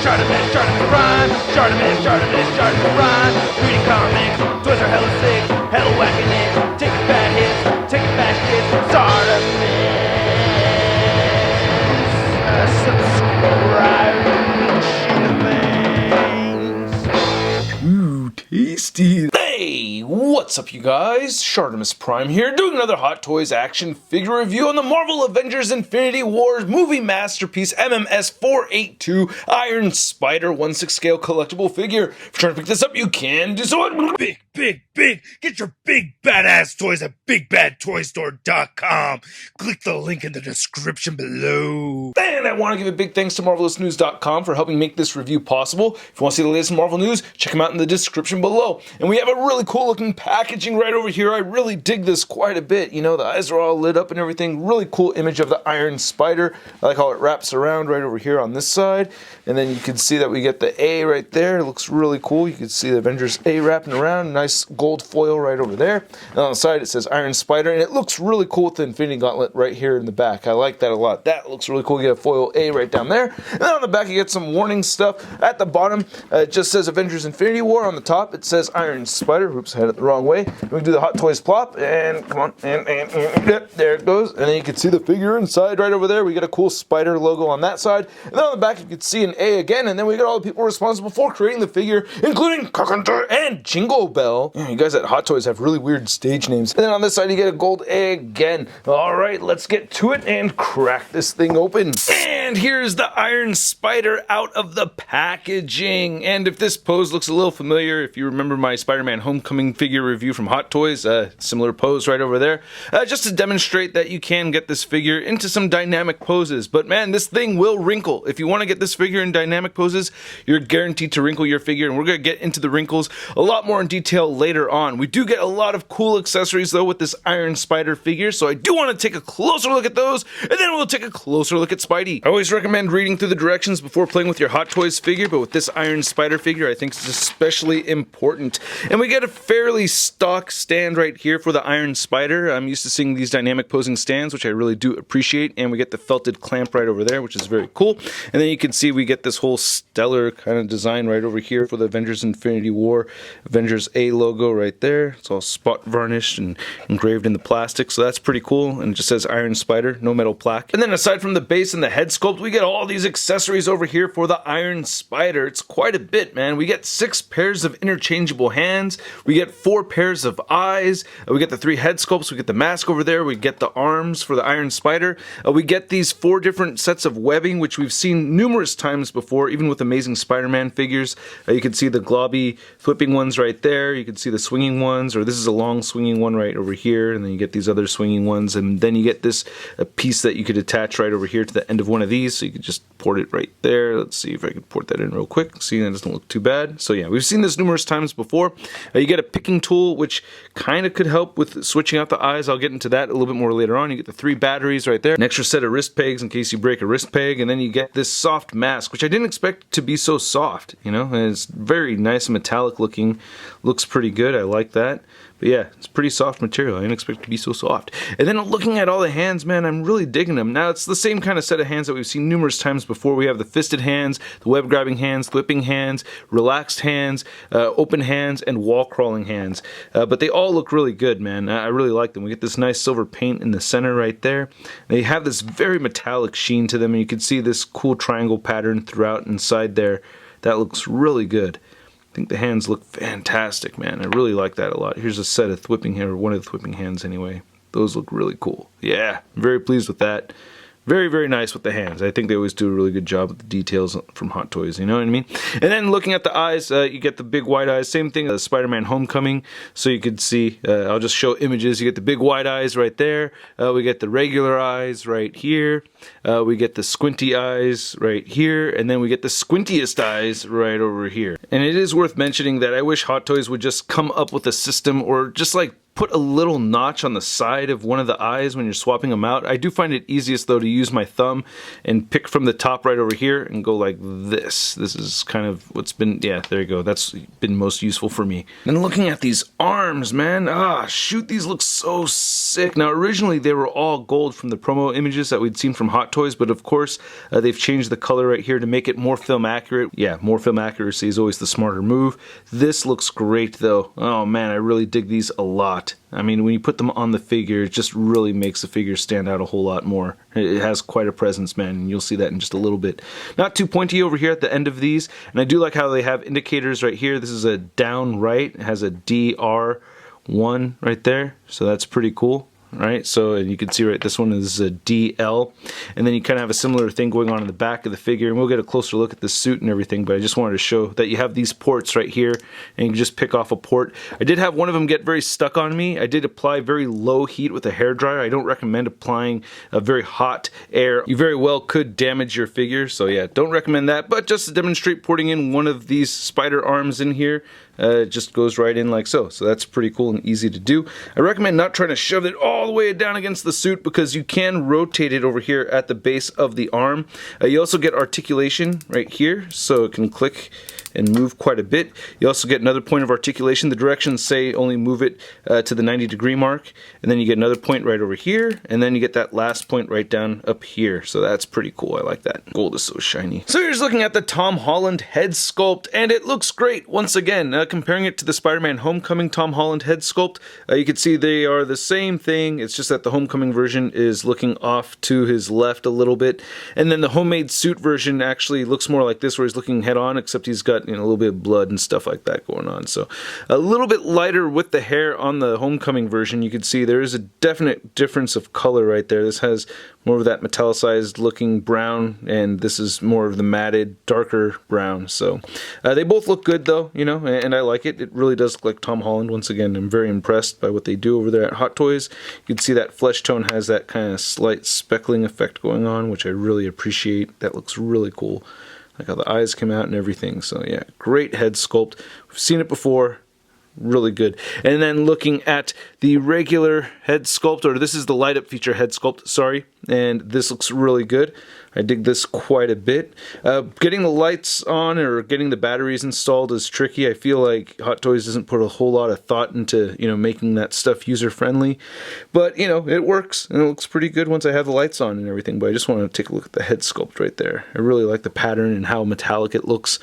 ShartimusPrime. Reading comics, toys are hella sick, hella whacking it. Taking bad hits, taking bad shit. Subscribe. Ooh, tasty. Hey, what's up you guys? ShartimusPrime here, doing another Hot Toys action figure review on the Marvel Avengers Infinity War movie masterpiece MMS 482 Iron Spider 1/6 scale collectible figure. If you're trying to pick this up, you can do so. Big. Get your big badass toys at BigBadToyStore.com. Click the link in the description below. And I want to give a big thanks to MarvelousNews.com for helping make this review possible. If you want to see the latest Marvel news, check them out in the description below. And we have a really cool looking packaging right over here. I really dig this quite a bit. You know, the eyes are all lit up and everything. Really cool image of the Iron Spider. I like how it wraps around right over here on this side. And then you can see that we get the A right there. It looks really cool. You can see the Avengers A wrapping around. Nice gold foil right over there. And on the side it says Iron Spider. And it looks really cool with the Infinity Gauntlet right here in the back. I like that a lot. That looks really cool. You get a foil A right down there. And then on the back you get some warning stuff. At the bottom it just says Avengers Infinity War. On the top it says Iron Spider. Oops, I had it the wrong way. We can do the Hot Toys plop. And come on. And yep, there it goes. And then you can see the figure inside right over there. We get a cool spider logo on that side. And then on the back you can see an A again. And then we got all the people responsible for creating the figure, including Carpenter and Jingle Bell. Yeah, you guys at Hot Toys have really weird stage names. And then on this side you get a gold A again. Alright, let's get to it and crack this thing open. And here's the Iron Spider out of the packaging. And if this pose looks a little familiar, if you remember my Spider-Man Homecoming figure review from Hot Toys, similar pose right over there, just to demonstrate that you can get this figure into some dynamic poses. But man, this thing will wrinkle. If you want to get this figure in dynamic poses, you're guaranteed to wrinkle your figure, and we're going to get into the wrinkles a lot more in detail later on. We do get a lot of cool accessories though with this Iron Spider figure, so I do want to take a closer look at those, and then we'll take a closer look at Spidey. I always recommend reading through the directions before playing with your Hot Toys figure, but with this Iron Spider figure I think it's especially important. And we get a fairly stock stand right here for the Iron Spider. I'm used to seeing these dynamic posing stands, which I really do appreciate, and we get the felted clamp right over there, which is very cool. And then you can see we get this whole stellar kind of design right over here for the Avengers Infinity War Avengers A logo right there. It's all spot varnished and engraved in the plastic, so that's pretty cool. And it just says Iron Spider, no metal plaque. And then aside from the base and the head sculpt, we get all these accessories over here for the Iron Spider. It's quite a bit, man. We get 6 pairs of interchangeable hands. We get 4 pairs of eyes. We get the 3 head sculpts. We get the mask over there. We get the arms for the Iron Spider. We get these 4 different sets of webbing, which we've seen numerous times before, even with Amazing Spider-Man figures. You can see the globby flipping ones right there. You can see the swinging ones, or this is a long swinging one right over here, and then you get these other swinging ones, and then you get this piece that you could attach right over here to the end of one of these, so you could just port it right there. Let's see if I can port that in real quick. See, that doesn't look too bad. So yeah, we've seen this numerous times before. You get a picking tool, which kind of could help with switching out the eyes. I'll get into that a little bit more later on. You get the 3 batteries right there, an extra set of wrist pegs in case you break a wrist peg, and then you get this soft mask, which I didn't expect to be so soft, you know, and it's very nice and metallic looking. Looks pretty good. I like that. But yeah, it's pretty soft material. I didn't expect it to be so soft. And then looking at all the hands, man, I'm really digging them. Now, it's the same kind of set of hands that we've seen numerous times before. We have the fisted hands, the web-grabbing hands, flipping hands, relaxed hands, open hands, and wall-crawling hands. But they all look really good, man. I really like them. We get this nice silver paint in the center right there. They have this very metallic sheen to them, and you can see this cool triangle pattern throughout inside there. That looks really good. I think the hands look fantastic, man. I really like that a lot. Here's a set of thwipping hair, or one of the thwipping hands anyway. Those look really cool. Yeah, I'm very pleased with that. Very, very nice with the hands. I think they always do a really good job with the details from Hot Toys, you know what I mean? And then looking at the eyes, you get the big wide eyes. Same thing as Spider-Man Homecoming. So you can see, I'll just show images. You get the big wide eyes right there. We get the regular eyes right here. We get the squinty eyes right here. And then we get the squintiest eyes right over here. And it is worth mentioning that I wish Hot Toys would just come up with a system, or just like put a little notch on the side of one of the eyes when you're swapping them out. I do find it easiest though to use my thumb and pick from the top right over here and go like this. This is kind of what's been, yeah, there you go. That's been most useful for me. And looking at these arms, man, shoot, these look so sick. Now originally they were all gold from the promo images that we'd seen from Hot Toys, but of course they've changed the color right here to make it more film accurate. Yeah, more film accuracy is always the smarter move. This looks great though. Oh man, I really dig these a lot. I mean, when you put them on the figure, it just really makes the figure stand out a whole lot more. It has quite a presence, man, and you'll see that in just a little bit. Not too pointy over here at the end of these, and I do like how they have indicators right here. This is a down right. It has a DR1 right there, so that's pretty cool. Right, so and you can see right, this one is a DL, and then you kind of have a similar thing going on in the back of the figure, and we'll get a closer look at the suit and everything, but I just wanted to show that you have these ports right here, and you can just pick off a port. I did have one of them get very stuck on me. I did apply very low heat with a hairdryer. I don't recommend applying a very hot air. You very well could damage your figure, so yeah, don't recommend that, but just to demonstrate porting in one of these spider arms in here, it just goes right in like so. So that's pretty cool and easy to do. I recommend not trying to shove it all the way down against the suit because you can rotate it over here at the base of the arm. You also get articulation right here, so it can click and move quite a bit. You also get another point of articulation. The directions say only move it to the 90-degree mark, and then you get another point right over here, and then you get that last point right down up here. So that's pretty cool. I like that. Gold is so shiny. So here's looking at the Tom Holland head sculpt, and it looks great. Once again, comparing it to the Spider-Man Homecoming Tom Holland head sculpt, you can see they are the same thing. It's just that the Homecoming version is looking off to his left a little bit, and then the homemade suit version actually looks more like this, where he's looking head on, except he's got, you know, a little bit of blood and stuff like that going on. So a little bit lighter with the hair on the Homecoming version. You can see there is a definite difference of color right there. This has more of that metallicized looking brown, and this is more of the matted, darker brown. So they both look good though, you know, and I like it. It really does look like Tom Holland. Once again, I'm very impressed by what they do over there at Hot Toys. You can see that flesh tone has that kind of slight speckling effect going on, which I really appreciate. That looks really cool. Like how the eyes come out and everything. So yeah, great head sculpt. We've seen it before. Really good. And then looking at the regular head sculpt, or this is the light up feature head sculpt, sorry, and this looks really good. I dig this quite a bit. Getting the lights on or getting the batteries installed is tricky. I feel like Hot Toys doesn't put a whole lot of thought into, you know, making that stuff user friendly, but you know, it works and it looks pretty good once I have the lights on and everything. But I just want to take a look at the head sculpt right there. I really like the pattern and how metallic it looks.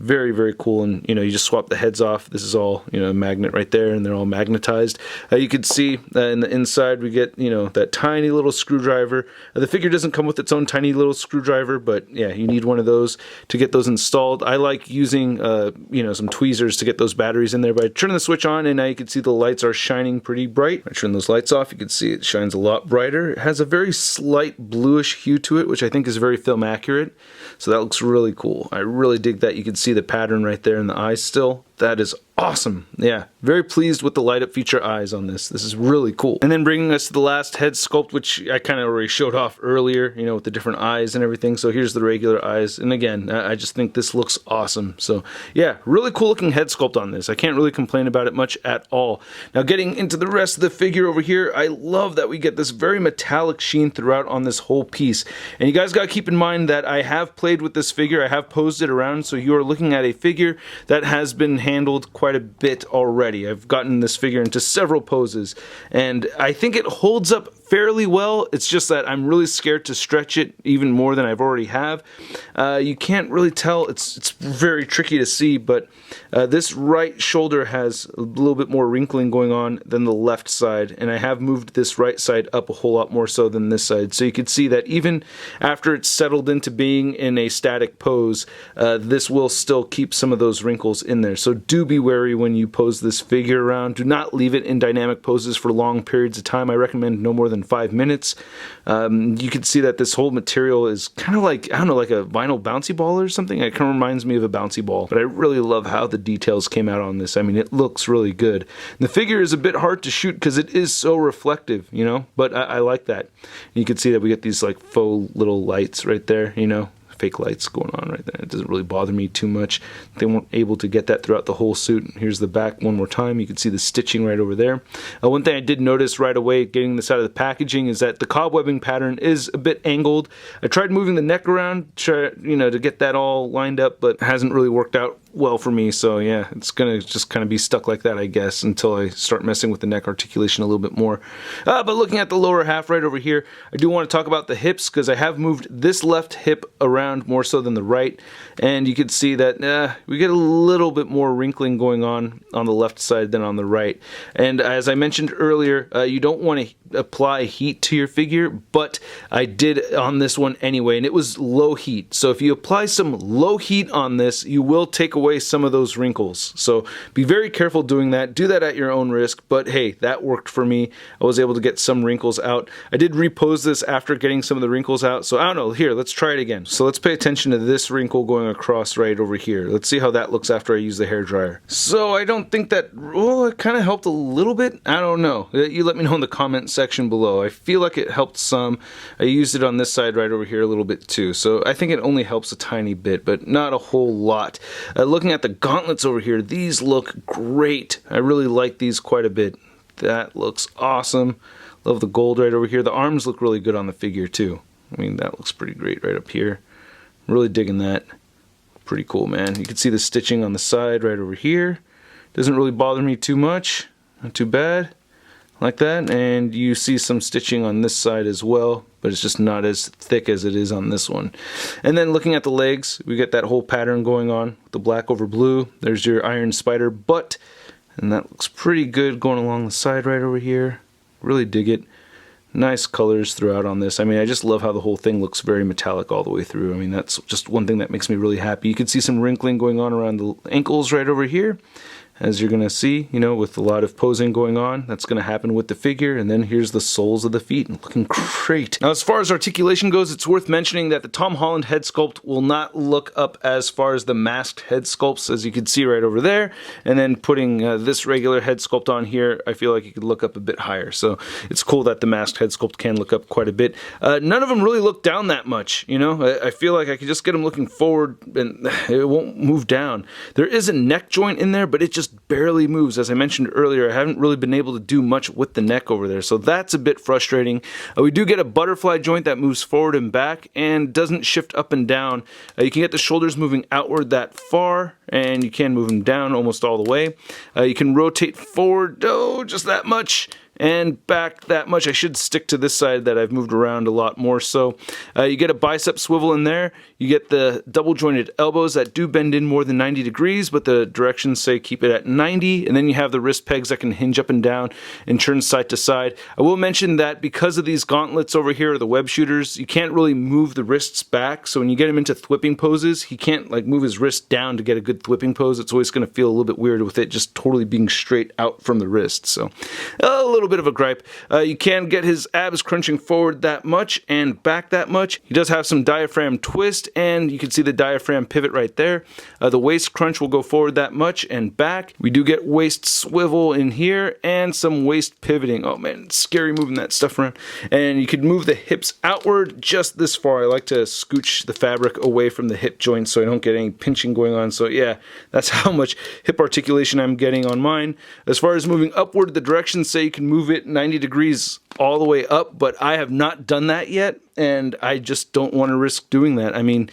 Very, very cool. And you know, you just swap the heads off. This is all, you know, a magnet right there, and they're all magnetized. You can see in the inside we get, you know, that tiny little screwdriver. The figure doesn't come with its own tiny little screwdriver, but yeah, you need one of those to get those installed. I like using you know, some tweezers to get those batteries in there. But I turn the switch on and now you can see the lights are shining pretty bright. I turn those lights off, you can see it shines a lot brighter. It has a very slight bluish hue to it, which I think is very film accurate. So that looks really cool. I really dig that. You can see the pattern right there in the eyes still. That is awesome. Yeah, very pleased with the light up feature eyes on this. This is really cool. And then bringing us to the last head sculpt, which I kind of already showed off earlier, you know, with the different eyes and everything. So here's the regular eyes. And again, I just think this looks awesome. So yeah, really cool looking head sculpt on this. I can't really complain about it much at all. Now getting into the rest of the figure over here, I love that we get this very metallic sheen throughout on this whole piece. And you guys got to keep in mind that I have played with this figure. I have posed it around. So you are looking at a figure that has been handled quite a bit already. I've gotten this figure into several poses, and I think it holds up fairly well. It's just that I'm really scared to stretch it even more than I've already have. You can't really tell. It's very tricky to see, but this right shoulder has a little bit more wrinkling going on than the left side, and I have moved this right side up a whole lot more so than this side. So you can see that even after it's settled into being in a static pose, this will still keep some of those wrinkles in there. So do be wary when you pose this figure around. Do not leave it in dynamic poses for long periods of time. I recommend no more than 5 minutes. You can see that this whole material is kind of like, I don't know, like a vinyl bouncy ball or something. It kind of reminds me of a bouncy ball, but I really love how the details came out on this. I mean, it looks really good. The figure is a bit hard to shoot because it is so reflective, you know, but I like that. You can see that we get these like faux little lights right there, you know. fake lights going on right there. It doesn't really bother me too much. They weren't able to get that throughout the whole suit. Here's the back one more time. You can see the stitching right over there. One thing I did notice right away getting this out of the packaging is that the cobwebbing pattern is a bit angled. I tried moving the neck around, to get that all lined up, but it hasn't really worked out well for me, so yeah, it's gonna just kind of be stuck like that, I guess, until I start messing with the neck articulation a little bit more. But looking at the lower half right over here, I do want to talk about the hips, because I have moved this left hip around more so than the right, and you can see that we get a little bit more wrinkling going on the left side than on the right. And as I mentioned earlier, you don't want to apply heat to your figure, but I did on this one anyway, and it was low heat. So if you apply some low heat on this, you will take away some of those wrinkles. So be very careful doing that. Do that at your own risk, but hey, that worked for me. I was able to get some wrinkles out. I did repose this after getting some of the wrinkles out, so I don't know. Here, let's try it again. So let's pay attention to this wrinkle going across right over here. Let's see how that looks after I use the hairdryer. So I don't think that, it kind of helped a little bit. I don't know. You let me know in the comment section below. I feel like it helped some. I used it on this side right over here a little bit too, so I think it only helps a tiny bit, but not a whole lot. Looking at the gauntlets over here, these look great. I really like these quite a bit. That looks awesome. Love the gold right over here. The arms look really good on the figure too. I mean, that looks pretty great right up here. Really digging that. Pretty cool, man. You can see the stitching on the side right over here. Doesn't really bother me too much. Not too bad. Like that, and you see some stitching on this side as well, but it's just not as thick as it is on this one. And then looking at the legs, we get that whole pattern going on, the black over blue. There's your Iron Spider butt, and that looks pretty good going along the side right over here. Really dig it. Nice colors throughout on this. I mean, I just love how the whole thing looks very metallic all the way through. I mean, that's just one thing that makes me really happy. You can see some wrinkling going on around the ankles right over here, as you're going to see, with a lot of posing going on. That's going to happen with the figure. And then here's the soles of the feet, looking great. Now, as far as articulation goes, it's worth mentioning that the Tom Holland head sculpt will not look up as far as the masked head sculpts, as you can see right over there. And then putting this regular head sculpt on here, I feel like you could look up a bit higher. So it's cool that the masked head sculpt can look up quite a bit. None of them really look down that much, I feel like I could just get them looking forward and it won't move down. There is a neck joint in there, but it just barely moves. As I mentioned earlier, I haven't really been able to do much with the neck over there, so that's a bit frustrating. We do get a butterfly joint that moves forward and back and doesn't shift up and down. You can get the shoulders moving outward that far, and you can move them down almost all the way. You can rotate forward, just that much, and back that much. I should stick to this side that I've moved around a lot more. So you get a bicep swivel in there. You get the double jointed elbows that do bend in more than 90 degrees, but the directions say keep it at 90. And then you have the wrist pegs that can hinge up and down and turn side to side. I will mention that because of these gauntlets over here, or the web shooters, you can't really move the wrists back. So when you get him into thwipping poses, he can't move his wrist down to get a good thwipping pose. It's always going to feel a little bit weird with it just totally being straight out from the wrist. So a little bit of a gripe. You can get his abs crunching forward that much and back that much. He does have some diaphragm twist, and you can see the diaphragm pivot right there. The waist crunch will go forward that much and back. We do get waist swivel in here and some waist pivoting. Oh man, it's scary moving that stuff around. And you could move the hips outward just this far. I like to scooch the fabric away from the hip joint so I don't get any pinching going on. So yeah, that's how much hip articulation I'm getting on mine. As far as moving upward, the directions say you can move it 90 degrees all the way up, but I have not done that yet, and I just don't want to risk doing that. I mean,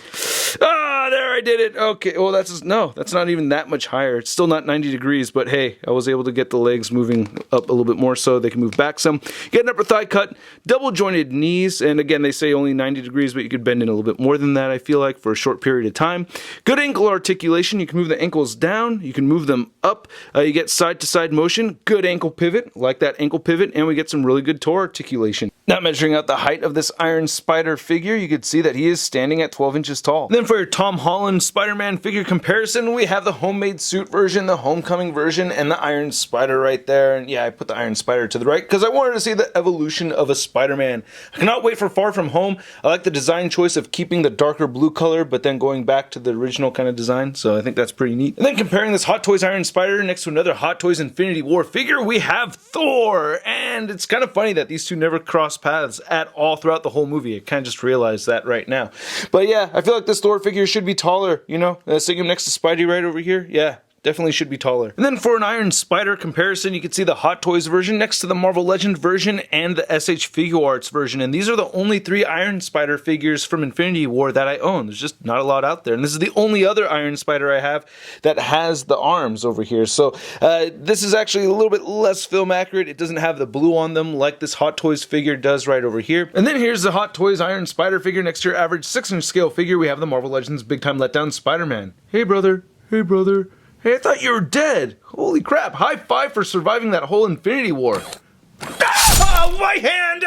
there, I did it. Okay, well, that's not even that much higher. It's still not 90 degrees, but hey, I was able to get the legs moving up a little bit more so they can move back some. Get an upper thigh cut, double jointed knees, and again, they say only 90 degrees, but you could bend in a little bit more than that, I feel like, for a short period of time. Good ankle articulation. You can move the ankles down, you can move them up. You get side to side motion, good ankle pivot, like that ankle pivot, and we get some really good toe articulation. Now measuring out the height of this Iron Spider figure, you can see that he is standing at 12 inches tall. And then for your Tom Holland Spider-Man figure comparison, we have the homemade suit version, the homecoming version, and the Iron Spider right there. And yeah, I put the Iron Spider to the right because I wanted to see the evolution of a Spider-Man. I cannot wait for Far From Home. I like the design choice of keeping the darker blue color, but then going back to the original kind of design, so I think that's pretty neat. And then comparing this Hot Toys Iron Spider next to another Hot Toys Infinity War figure, we have Thor. And it's kind of funny that these two never cross paths at all throughout the whole movie. I kind of just realized that right now. But yeah, I feel like this Thor figure should be taller, you know? Seeing him next to Spidey right over here, yeah. Definitely should be taller. And then for an Iron Spider comparison, you can see the Hot Toys version next to the Marvel Legend version and the SH Figuarts version. And these are the only 3 Iron Spider figures from Infinity War that I own. There's just not a lot out there. And this is the only other Iron Spider I have that has the arms over here. So this is actually a little bit less film accurate. It doesn't have the blue on them like this Hot Toys figure does right over here. And then here's the Hot Toys Iron Spider figure next to your average 6-inch scale figure. We have the Marvel Legends Big Time Letdown Spider-Man. Hey brother, hey brother. Hey, I thought you were dead! Holy crap, high five for surviving that whole Infinity War. Ah, my hand!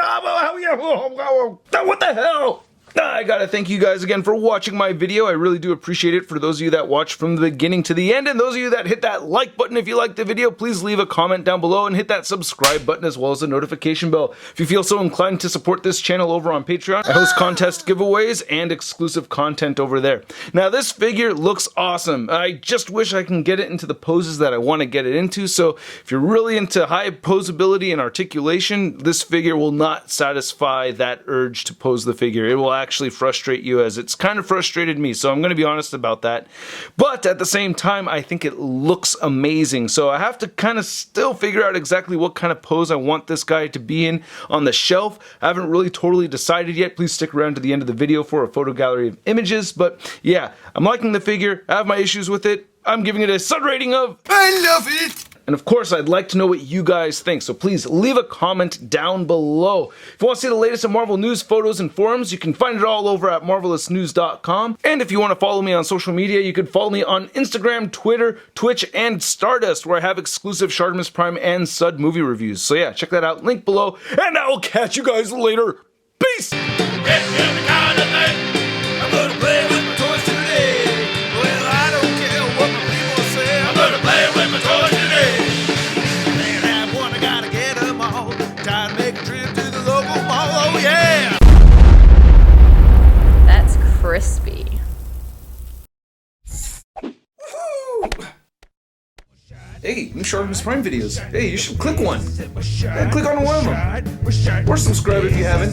What the hell? I gotta thank you guys again for watching my video. I really do appreciate it. For those of you that watched from the beginning to the end, and those of you that hit that like button if you liked the video, please leave a comment down below and hit that subscribe button as well as the notification bell. If you feel so inclined to support this channel over on Patreon, I host contest giveaways and exclusive content over there. Now this figure looks awesome. I just wish I can get it into the poses that I want to get it into, so if you're really into high posability and articulation, this figure will not satisfy that urge to pose the figure. It will actually frustrate you, as it's kind of frustrated me, so I'm going to be honest about that. But at the same time, I think it looks amazing, so I have to kind of still figure out exactly what kind of pose I want this guy to be in on the shelf. I haven't really totally decided yet. Please stick around to the end of the video for a photo gallery of images. But yeah, I'm liking the figure. I have my issues with it. I'm giving it a stud rating of I love it! And of course, I'd like to know what you guys think, so please leave a comment down below. If you want to see the latest in Marvel news, photos, and forums, you can find it all over at marvelousnews.com. And if you want to follow me on social media, you can follow me on Instagram, Twitter, Twitch, and Stardust, where I have exclusive ShartimusPrime and Sud movie reviews. So yeah, check that out, link below, and I will catch you guys later. Peace! Crispy. Hey, new ShartimusPrime videos. Hey, you should click one. Yeah, click on one of them. Or subscribe if you haven't.